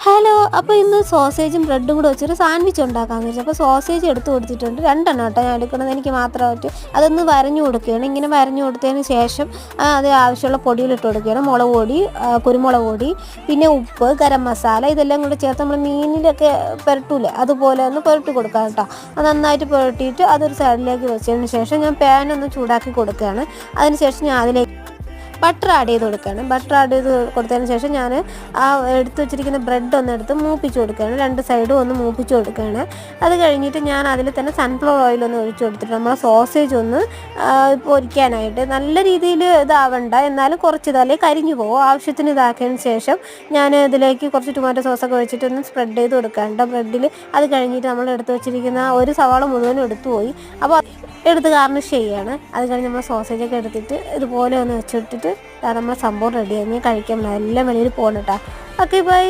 Hello, അപ്പോൾ ഇന്ന് സോസേജും ബ്രെഡും കൂടെ വെച്ചൊരു സാൻഡ്വിച്ച് ഉണ്ടാക്കാമെന്ന് വെച്ചു. അപ്പോൾ സോസേജ് എടുത്ത് കൊടുത്തിട്ടുണ്ട്, 2 എണ്ണം കേട്ടോ ഞാൻ എടുക്കുന്നത്, എനിക്ക് മാത്രമായിട്ട്. അതൊന്ന് വരഞ്ഞു കൊടുക്കുകയാണ്. ഇങ്ങനെ വരഞ്ഞു കൊടുത്തതിന് ശേഷം അത് ആവശ്യമുള്ള പൊടികളിട്ട് കൊടുക്കുകയാണ്. മുളക് പൊടി, കുരുമുളക് പൊടി, പിന്നെ ഉപ്പ്, ഗരം മസാല, ഇതെല്ലാം കൂടെ ചേർത്ത് നമ്മൾ മീനിലൊക്കെ പുരട്ടൂലേ അതുപോലെ ഒന്ന് പുരട്ടി കൊടുക്കാം കേട്ടോ. അത് നന്നായിട്ട് പുരട്ടിയിട്ട് അതൊരു സൈഡിലേക്ക് വെച്ചതിന് ശേഷം ഞാൻ പാൻ ഒന്ന് ചൂടാക്കി കൊടുക്കുകയാണ്. അതിന് ശേഷം ഞാൻ അതിലേക്ക് ബട്ടർ ആഡ് ചെയ്ത് കൊടുക്കുകയാണ്. ബട്ടർ ആഡ് ചെയ്ത് കൊടുത്തതിന് ശേഷം ഞാൻ ആ എടുത്ത് വെച്ചിരിക്കുന്ന ബ്രെഡ് ഒന്ന് എടുത്ത് മൂപ്പിച്ച് കൊടുക്കുകയാണ്. 2 സൈഡും ഒന്ന് മൂപ്പിച്ച് കൊടുക്കുകയാണ്. അത് കഴിഞ്ഞിട്ട് ഞാൻ അതിൽ തന്നെ സൺഫ്ലവർ ഓയിലൊന്ന് ഒഴിച്ച് കൊടുത്തിട്ട് നമ്മളെ സോസേജ് ഒന്ന് പൊരിക്കാനായിട്ട് നല്ല രീതിയിൽ ഇതാവണ്ട, എന്നാലും കുറച്ച് ഇതല്ലേ കരിഞ്ഞു പോകും. ആവശ്യത്തിന് ഇതാക്കിയതിന് ശേഷം ഞാൻ ഇതിലേക്ക് കുറച്ച് ടൊമാറ്റോ സോസൊക്കെ വെച്ചിട്ട് ഒന്ന് സ്പ്രെഡ് ചെയ്ത് കൊടുക്കുകയാണ് ബ്രെഡിൽ. അത് കഴിഞ്ഞിട്ട് നമ്മൾ എടുത്ത് വെച്ചിരിക്കുന്ന ഒരു സവാള മുഴുവനും എടുത്തു പോയി, അപ്പോൾ എടുത്ത് ഗാർണിഷ് ചെയ്യുകയാണ്. അത് കഴിഞ്ഞ് നമ്മൾ സോസേജൊക്കെ എടുത്തിട്ട് ഇതുപോലെ ഒന്ന് വെച്ചിട്ടിട്ട് നമ്മളെ സംഭവം റെഡിയായി കഴിക്കാൻ എല്ലാം വെളിയിൽ പോകണം കേട്ടോ. Okay, by.